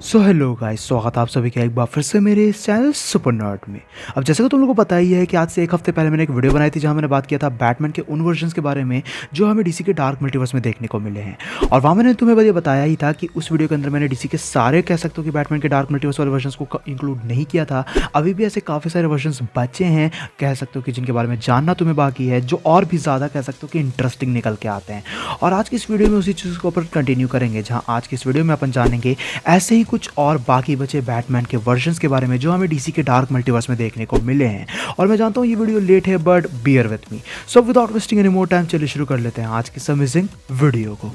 So hello guys, स्वागत है आप सभी का एक बार फिर से मेरे इस चैनल सुपर नर्ड में। अब जैसे कि तुम लोगों को पता ही है कि आज से एक हफ्ते पहले मैंने एक वीडियो बनाई थी जहां मैंने बात किया था बैटमैन के उन वर्जन्स के बारे में जो हमें डीसी के डार्क मल्टीवर्स में देखने को मिले हैं। और वहाँ मैंने तुम्हें ये बताया ही था कि उस वीडियो के अंदर मैंने डीसी के सारे कह सकते हो कि बैटमैन के डार्क मल्टीवर्स वाले वर्जन्स को इंक्लूड नहीं किया था। अभी भी ऐसे काफ़ी सारे वर्जन्स बचे हैं कह सकते हो कि जिनके बारे में जानना तुम्हें बाकी है, जो और भी ज़्यादा कह सकते हो कि इंटरेस्टिंग निकल के आते हैं। और आज की इस वीडियो में उसी चीज़ के ऊपर कंटिन्यू करेंगे, जहाँ आज की इस वीडियो में अपन जानेंगे ऐसे ही कुछ और बाकी बचे बैटमैन के वर्जन्स के बारे में जो हमें डीसी के डार्क मल्टीवर्स में देखने को मिले हैं। और मैं जानता हूँ ये वीडियो लेट है, but bear with me. So without wasting any more time चलिए शुरू कर लेते हैं आज की अमेजिंग वीडियो को।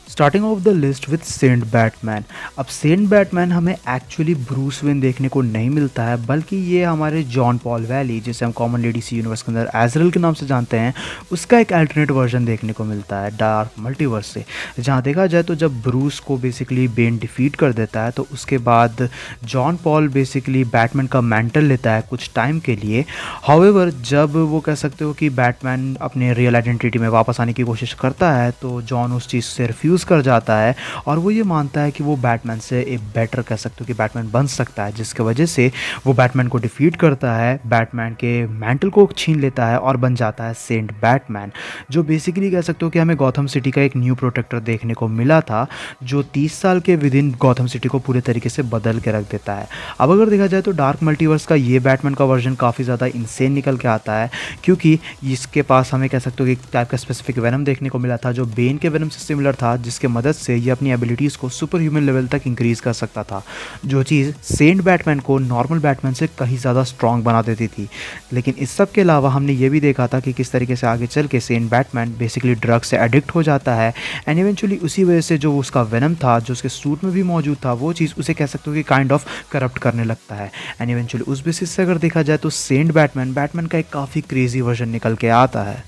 Starting off the list with Saint Batman. अब सेंट बैटमैन हमें एक्चुअली ब्रूस वेन देखने को नहीं मिलता है, बल्कि ये हमारे जॉन पॉल वैली, जिसे हम कॉमनली डीसी यूनिवर्स के अंदर एजरल के नाम से जानते हैं, उसका एक अल्टरनेट वर्जन देखने को मिलता है डार्क मल्टीवर्स से। जहाँ देखा जाए तो जब ब्रूस को बेसिकली बेन डिफीट कर देता है तो उसके बाद जॉन पॉल बेसिकली बैटमैन का मैंटल लेता है कुछ टाइम के लिए। हाउएवर जब वो कह सकते हो कि बैटमैन अपने रियल आइडेंटिटी में वापस आने की कोशिश करता है तो जॉन उस चीज़ से रिफ्यूज़ कर जाता है और वो ये मानता है कि वो बैटमैन से एक बेटर कह सकते हो कि बैटमैन बन सकता है, जिसके वजह से वो बैटमैन को डिफीट करता है, बैटमैन के मैंटल को छीन लेता है और बन जाता है सेंट बैटमैन, जो बेसिकली कह सकते हो कि हमें गॉथम सिटी का एक न्यू प्रोटेक्टर देखने को मिला था जो 30 साल के विद इन गॉथम सिटी को पूरे तरीके से बदल के रख देता है। अब अगर देखा जाए तो डार्क मल्टीवर्स का ये बैटमैन का वर्जन काफ़ी ज़्यादा इंसेन निकल के आता है, क्योंकि इसके पास हमें कह सकते हो कि एक टाइप का स्पेसिफिक वेनम देखने को मिला था जो बेन के वेनम से सिमिलर था, जिसके मदद से ये अपनी एबिलिटीज़ को सुपर ह्यूमन लेवल तक इंक्रीज़ कर सकता था, जो चीज़ सेंट बैटमैन को नॉर्मल बैटमैन से कहीं ज़्यादा स्ट्रॉन्ग बना देती थी। लेकिन इस सब के अलावा हमने ये भी देखा था कि किस तरीके से आगे चल के सेंट बैटमैन बेसिकली ड्रग से एडिक्ट हो जाता है एंड इवेंचुअली उसी वजह से जो उसका वेनम था जो उसके सूट में भी मौजूद था वो चीज़ उसे कह सकते हो कि काइंड ऑफ करप्ट करने लगता है। एंड इवेंचुअली उस बेसिस से अगर देखा जाए तो सेंट बैटमैन का एक काफ़ी क्रेजी वर्जन निकल के आता है।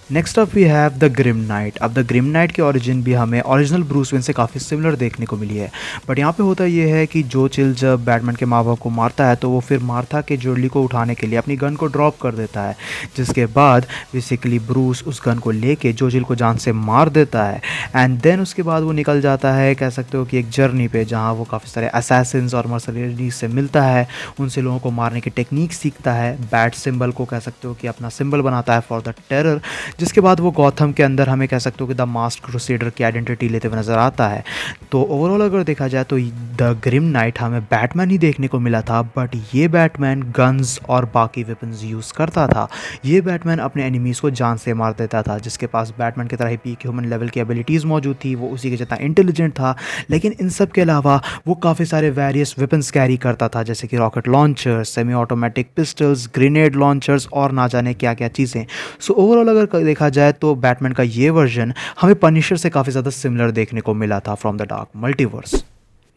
Next up we have the Grim Knight. अब द ग्रिम नाइट की ओरिजिन भी हमें ओरिजिनल ब्रूस वेन से काफ़ी सिमिलर देखने को मिली है, बट यहाँ पे होता ये है कि जो चिल जब बैटमैन के माँ बाप को मारता है तो वो फिर मार्था के जोडली को उठाने के लिए अपनी गन को ड्रॉप कर देता है, जिसके बाद बेसिकली ब्रूस उस गन को लेके जो चिल को जान से मार देता है एंड देन उसके बाद वो निकल जाता है कह सकते हो कि एक जर्नी पे, जहाँ वो काफ़ी सारे असैसिन्स और मर्सनरीज से मिलता है, उनसे लोगों को मारने की टेक्निक सीखता है, बैट सिंबल को कह सकते हो कि अपना सिंबल बनाता है फॉर द टेरर, जिसके बाद वो गॉथम के अंदर हमें कह सकते हो कि द मास्क क्रूसेडर की आइडेंटिटी लेते हुए नज़र आता है। तो ओवरऑल अगर देखा जाए तो द ग्रिम नाइट हमें बैटमैन ही देखने को मिला था, बट ये बैटमैन गन्स और बाकी वेपन्स यूज़ करता था। ये बैटमैन अपने एनिमीज़ को जान से मार देता था, जिसके पास बैटमैन की तरह ही पीक ह्यूमन लेवल की एबिलिटीज़ मौजूद थी, वो उसी के जितना इंटेलिजेंट था। लेकिन इन सब के अलावा वो काफ़ी सारे वेरियस वेपन्स कैरी करता था, जैसे कि rocket launchers, semi automatic pistols, grenade launchers और ना जाने क्या क्या चीज़ें। सो ओवरऑल अगर देखा जाए तो बैटमैन का ये वर्जन हमें पनिशर से काफ़ी ज़्यादा सिमिलर देखने को मिला था from the dark multiverse.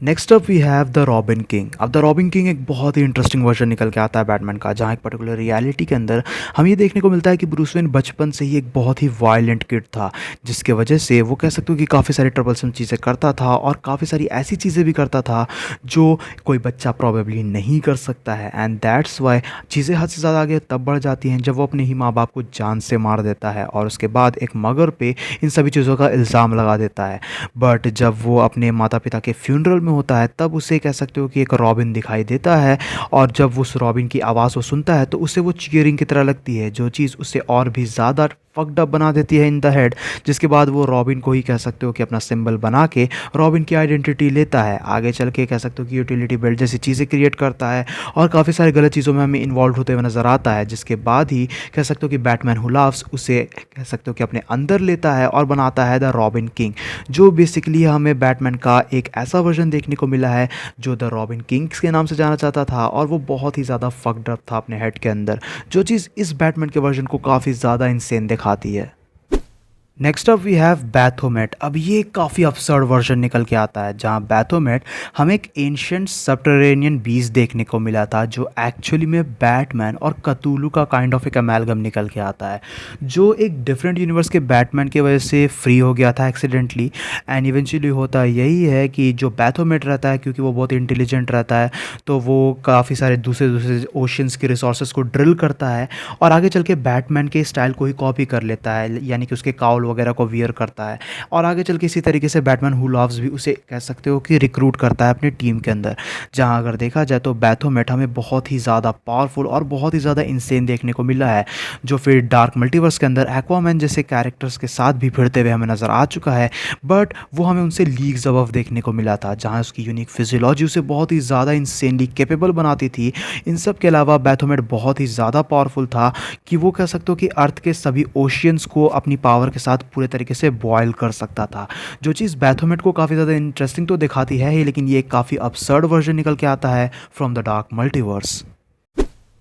Next up we have the Robin King. अब द रॉबिन किंग एक बहुत ही इंटरेस्टिंग वर्जन निकल के आता है बैटमैन का, जहाँ एक पर्टिकुलर रियलिटी के अंदर हम ये देखने को मिलता है कि ब्रूस वेन बचपन से ही एक बहुत ही वायलेंट किड था, जिसके वजह से वो कह सकते हो कि काफ़ी सारी ट्रबलसम चीज़ें करता था और काफ़ी सारी ऐसी चीज़ें भी करता था जो कोई बच्चा प्रॉबेबली नहीं कर सकता है। एंड दैट्स वाई चीज़ें हद से ज़्यादा आगे तब बढ़ जाती हैं जब वो अपने ही माँ बाप को जान से मार देता है और उसके बाद एक मगर पे इन सभी चीज़ों का इल्ज़ाम लगा देता है। बट जब वो अपने माता पिता के फ्यूनरल में होता है तब उसे कह सकते हो कि एक रॉबिन दिखाई देता है, और जब वो उस रॉबिन की आवाज़ को सुनता है तो उसे वो चीयरिंग की तरह लगती है, जो चीज़ उसे और भी ज़्यादा फक्ड अप बना देती है इन द हेड, जिसके बाद वो रॉबिन को ही कह सकते हो कि अपना सिंबल बना के रॉबिन की आइडेंटिटी लेता है, आगे चल के कह सकते हो कि यूटिलिटी बेल्ट जैसी चीज़ें क्रिएट करता है और काफ़ी सारी गलत चीज़ों में हमें इन्वॉल्व होते हुए नज़र आता है, जिसके बाद ही कह सकते हो कि बैटमैन हू लव्स उसे कह सकते हो कि अपने अंदर लेता है और बनाता है द रॉबिन किंग, जो बेसिकली हमें बैटमैन का एक ऐसा वर्जन देखने को मिला है जो द रॉबिन किंग्स के नाम से जाना जाता था, और वो बहुत ही ज़्यादा फक्ड अप था अपने हेड के अंदर, जो चीज़ इस बैटमैन के वर्जन को काफ़ी ज़्यादा इंसेन दिखाती है। Next up we have Baphomet. अब ये काफ़ी अपसर्ड वर्जन निकल के आता है, जहाँ बैथोमेट हमें एक एंशिएंट सबटरेनियन बीस्ट देखने को मिला था जो एक्चुअली में बैटमैन और कतूलू का काइंड ऑफ एक अमेलगम निकल के आता है, जो एक डिफरेंट यूनिवर्स के बैटमैन की वजह से फ्री हो गया था एक्सीडेंटली। एंड इवेंचुअली होता यही है कि जो बैथोमेट रहता है, क्योंकि वो बहुत इंटेलिजेंट रहता है, तो वो काफ़ी सारे दूसरे दूसरे ओशंस के रिसोर्सेज को ड्रिल करता है और आगे चल के बैटमैन के स्टाइल को ही कॉपी कर लेता है, यानी कि उसके काउल वगैरह को वियर करता है और आगे चल के इसी तरीके से बैटमैन हू लव्स भी उसे कह सकते हो कि रिक्रूट करता है अपनी टीम के अंदर। जहाँ अगर देखा जाए तो बैथोमेट हमें बहुत ही ज़्यादा पावरफुल और बहुत ही ज़्यादा इंसेन देखने को मिला है, जो फिर डार्क मल्टीवर्स के अंदर एक्वामैन जैसे कैरेक्टर्स के साथ भी फिरते हुए हमें नज़र आ चुका है, बट वो हमें उनसे लीग्स अबव देखने को मिला था, जहाँ उसकी यूनिक फिजियोलॉजी उसे बहुत ही ज़्यादा इंसेनली कैपेबल बनाती थी। इन सब के अलावा बैथोमेट बहुत ही ज़्यादा पावरफुल था कि वो कह सकते हो कि अर्थ के सभी ओशियंस को अपनी पावर के साथ पूरे तरीके से बॉयल कर सकता था, जो चीज़ बैथोमेट को काफ़ी ज़्यादा इंटरेस्टिंग तो दिखाती है ही, लेकिन ये एक काफ़ी absurd वर्जन निकल के आता है from the dark multiverse.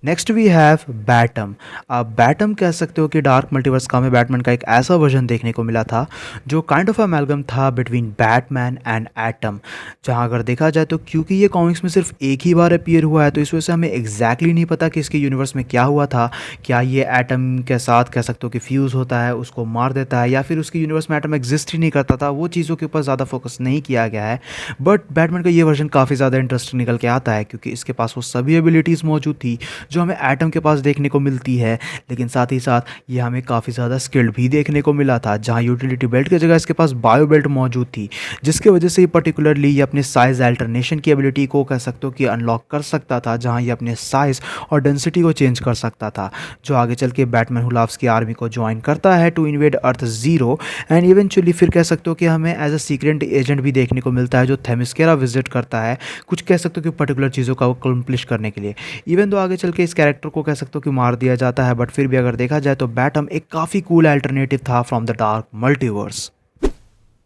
Next we have Batom. अब बैटम कह सकते हो कि डार्क मल्टीवर्स का हमें बैटमैन का एक ऐसा वर्जन देखने को मिला था जो काइंड ऑफ अमेलगम था बिटवीन बैटमैन एंड एटम। जहां अगर देखा जाए तो क्योंकि ये कॉमिक्स में सिर्फ एक ही बार अपीयर हुआ है, तो इस वजह से हमें एग्जैक्टली नहीं पता कि इसके यूनिवर्स में क्या हुआ था। क्या ये एटम के साथ कह सकते हो कि फ्यूज़ होता है, उसको मार देता है, या फिर उसके यूनिवर्स में एटम एग्जिस्ट ही नहीं करता था, वो चीज़ों के ऊपर ज़्यादा फोकस नहीं किया गया है। बट बैटमैन का ये वर्जन काफ़ी ज़्यादा इंटरेस्टिंग निकल के आता है, क्योंकि इसके पास वो सभी एबिलिटीज़ मौजूद थी जो हमें एटम के पास देखने को मिलती है, लेकिन साथ ही साथ ये हमें काफ़ी ज़्यादा स्किल्ड भी देखने को मिला था। जहाँ यूटिलिटी बेल्ट की जगह इसके पास बायो बेल्ट मौजूद थी, जिसकी वजह से ये पर्टिकुलरली ये अपने साइज़ अल्टरनेशन की एबिलिटी को कह सकते हो कि अनलॉक कर सकता था, जहाँ ये अपने साइज़ और डेंसिटी को चेंज कर सकता था, जो आगे चल के बैटमैन हू लव्स की आर्मी को ज्वाइन करता है to invade Earth Zero. And eventually फिर कह सकते हो कि हमें एज अ सीक्रेट एजेंट भी देखने को मिलता है, जो थेमिस्केरा विजिट करता है कुछ कह सकते हो कि पर्टिकुलर चीज़ों का अकम्प्लिश करने के लिए। इवन तो आगे चल के इस कैरेक्टर को कह सकते हो कि मार दिया जाता है, बट फिर भी अगर देखा जाए तो बैटम एक काफ़ी कूल अल्टरनेटिव था from the dark Multiverse.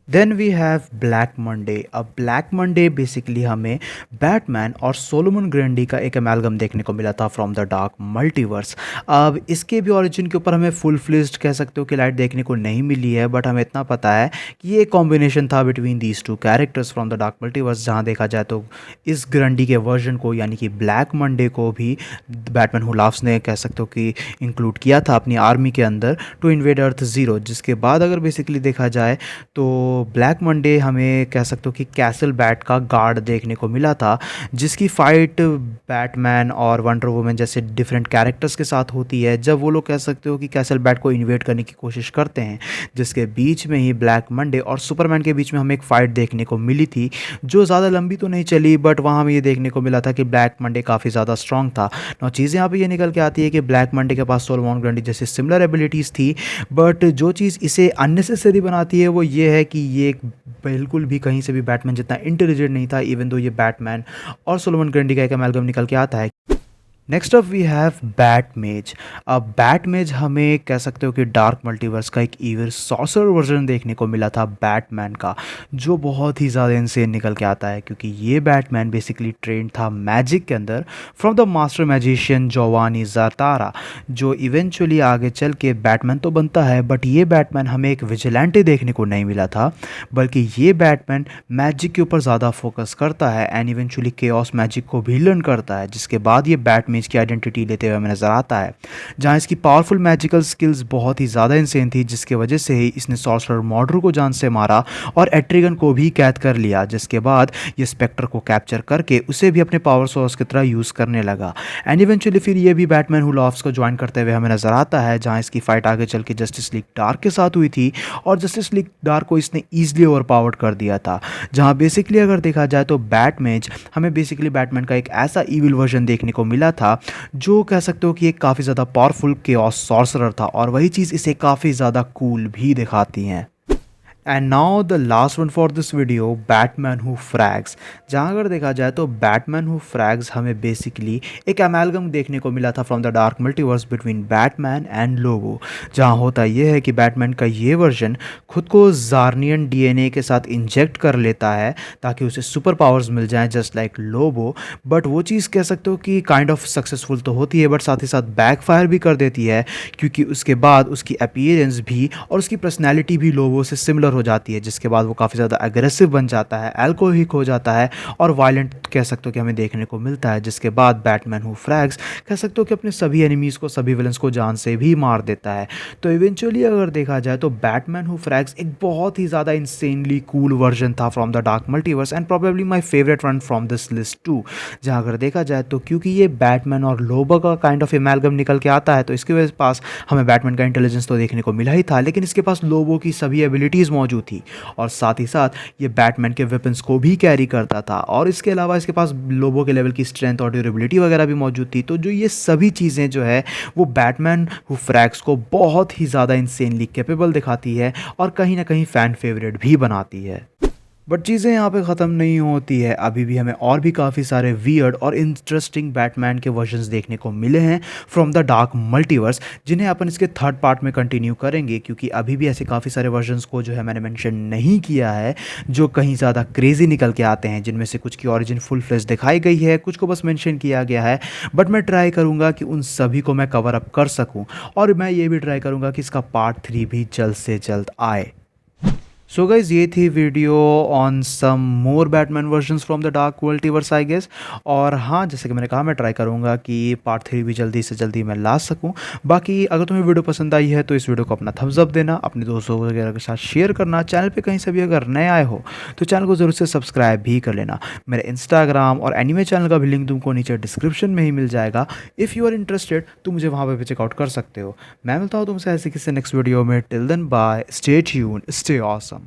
Then we have Black Monday. अब ब्लैक मंडे बेसिकली हमें बैटमैन और सोलोमन ग्रैंडी का एक अमेलगम देखने को मिला था फ्रॉम द डार्क मल्टीवर्स। अब इसके भी ओरिजिन के ऊपर हमें फुल फ्लेज्ड कह सकते हो कि लाइट देखने को नहीं मिली है, बट हमें इतना पता है कि ये एक कॉम्बिनेशन था between these two characters from the dark multiverse. जहाँ देखा जाए तो इस ग्रैंडी के वर्जन को यानी कि ब्लैक मंडे को भी बैटमैन हू लव्स ने कह सकते हो कि इंक्लूड किया था अपनी आर्मी के अंदर टू इन्वेड अर्थ ज़ीरो। जिसके बाद अगर बेसिकली देखा जाए तो ब्लैक मंडे हमें कह सकते हो कि कैसल बैट का गार्ड देखने को मिला था, जिसकी फ़ाइट बैटमैन और वंडर वुमन जैसे डिफरेंट कैरेक्टर्स के साथ होती है, जब वो लोग कह सकते हो कि कैसल बैट को इन्वेड करने की कोशिश करते हैं। जिसके बीच में ही ब्लैक मंडे और सुपरमैन के बीच में हमें एक फ़ाइट देखने को मिली थी, जो ज़्यादा लंबी तो नहीं चली, बट वहाँ हमें ये देखने को मिला था कि ब्लैक मंडे काफ़ी ज़्यादा स्ट्रॉन्ग था। ना चीज़ यहाँ पर ये निकल के आती है कि ब्लैक मंडे के पास सोलोमन ग्रैंडी जैसे सिमिलर एबिलिटीज़ थी, बट जो चीज़ इसे अननेसेसरी बनाती है वो ये है कि ये बिल्कुल भी कहीं से भी बैटमैन जितना इंटेलिजेंट नहीं था, इवन दो ये बैटमैन और सोलोमन ग्रैंडी का एक अमेलगम निकल के आता है। Next up we have Batmage. अब बैटमेज हमें कह सकते हो कि डार्क मल्टीवर्स का एक इविल सॉर्सरर वर्जन देखने को मिला था बैटमैन का, जो बहुत ही ज़्यादा इंसेन निकल के आता है, क्योंकि ये बैटमैन बेसिकली ट्रेंड था मैजिक के अंदर from the master magician Giovanni ज़ातारा, जो इवेंचुअली आगे चल के बैटमैन तो बनता है, बट ये बैटमैन हमें एक विजिलेंटे देखने को नहीं मिला था, बल्कि ये बैटमैन मैजिक के ऊपर ज़्यादा फोकस करता है एंड इवेंचुअली केओस मैजिक को भी लर्न करता है। जिसके बाद ये बैटमैन की आइडेंटिटी लेते हुए हमें नजर आता है, जहां इसकी पावरफुल मैजिकल स्किल्स बहुत ही ज़्यादा इंसेन थी, जिसके वजह से ही इसने सॉर्सरर मॉर्डर को जान से मारा और एट्रिगन को भी कैद कर लिया। जिसके बाद ये स्पेक्टर को कैप्चर करके उसे भी अपने पावर सोर्स की तरह यूज़ करने लगा एंड इवेंचुअली फिर ये भी बैटमैन हू लव्स को ज्वाइन करते हुए हमें नजर आता है, जहाँ इसकी फाइट आगे चल के जस्टिस लीग डार्क के साथ हुई थी और जस्टिस लीग डार्क को इसने ईजिली ओवरपावर्ड कर दिया था। जहाँ बेसिकली अगर देखा जाए तो बैटमेज हमें बेसिकली बैटमैन का एक ऐसा ईविल वर्जन देखने को मिला था, जो कह सकते हो कि एक काफ़ी ज़्यादा पावरफुल केओस सॉर्सरर था, और वही चीज़ इसे काफ़ी ज़्यादा कूल भी दिखाती हैं। And now the last one for this video, Batman हू फ्रैग्स। जहाँ अगर देखा जाए तो बैटमैन हू फ्रैग्स हमें बेसिकली एक अमेलगम देखने को मिला था from the dark multiverse between Batman and Lobo. जहाँ होता यह है कि बैटमैन का ये वर्जन खुद को ज़ार्नियन डीएनए के साथ इंजेक्ट कर लेता है ताकि उसे सुपर पावर्स मिल जाएं जस्ट लाइक लोबो, बट वो चीज़ कह सकते हो कि काइंड ऑफ सक्सेसफुल तो होती है, बट साथ ही साथ बैकफायर भी कर देती है, क्योंकि उसके बाद उसकी अपीयरेंस भी और उसकी पर्सनैलिटी भी लोबो से सिमिलर हो जाती है, जिसके बाद वो काफ़ी ज़्यादा एग्रेसिव बन जाता है, अल्कोहलिक हो जाता है और वायलेंट कह सकते हो कि हमें देखने को मिलता है। जिसके बाद बैटमैन हू फ्रैग्स कह सकते हो कि अपने सभी एनिमीज़ को, सभी विलन्स को जान से भी मार देता है। तो इवेंचुअली अगर देखा जाए तो बैटमैन हू फ्रैग्स एक बहुत ही ज़्यादा इंसेनली कूल वर्जन था from the dark Multiverse and probably my favourite one from this list too. जहाँ अगर देखा जाए तो क्योंकि ये बैटमैन और लोबो का काइंड ऑफ एमैलगम निकल के आता है, तो इसके वजह पास हमें बैटमैन का इंटेलिजेंस तो देखने को मिला ही था, लेकिन इसके पास लोबो की सभी एबिलिटीज़ मौजूद थी और साथ ही साथ ये बैटमैन के वेपन्स को भी कैरी करता था और इसके अलावा इसके पास लोबो के लेवल की स्ट्रेंथ और ड्यूरेबिलिटी वगैरह भी मौजूद थी। तो जो ये सभी चीज़ें जो है वो बैटमैन हू फ्रैग्स को बहुत ही ज़्यादा इंसेनली कैपेबल दिखाती है और कहीं ना कहीं फ़ैन फेवरेट भी बनाती है। बट चीज़ें यहाँ पे ख़त्म नहीं होती है, अभी भी हमें और भी काफ़ी सारे वियर्ड और इंटरेस्टिंग बैटमैन के वर्जन्स देखने को मिले हैं फ्रॉम द डार्क मल्टीवर्स, जिन्हें अपन इसके थर्ड पार्ट में कंटिन्यू करेंगे, क्योंकि अभी भी ऐसे काफ़ी सारे वर्जन्स को जो है मैंने मेंशन नहीं किया है जो कहीं ज़्यादा क्रेजी निकल के आते हैं, जिनमें से कुछ की ओरिजिन फुल फ्लेश दिखाई गई है, कुछ को बस मेंशन किया गया है। बट मैं ट्राई करूँगा कि उन सभी को मैं कवर अप कर सकूँ और मैं ये भी ट्राई करूँगा कि इसका पार्ट 3 भी जल्द से जल्द आए। सो गाइज ये थी video on some more Batman versions from the dark Multiverse I guess. और हाँ, जैसे कि मैंने कहा, मैं ट्राई करूँगा कि पार्ट 3 भी जल्दी से जल्दी मैं ला सकूँ। बाकी अगर तुम्हें वीडियो पसंद आई है तो इस वीडियो को अपना थम्स अप देना, अपने दोस्तों वगैरह के साथ शेयर करना, चैनल पे कहीं से भी अगर नए आए हो तो चैनल को ज़रूर से सब्सक्राइब भी कर लेना। मेरे इंस्टाग्राम और एनीमे चैनल का भी लिंक तुमको नीचे डिस्क्रिप्शन में ही मिल जाएगा। इफ़ यू आर इंटरेस्टेड तो मुझे वहाँ पर भी चेकआउट कर सकते हो। मैं मिलता हूँ तुमसे ऐसे किसी नेक्स्ट वीडियो में। Till then bye, stay tuned, stay awesome.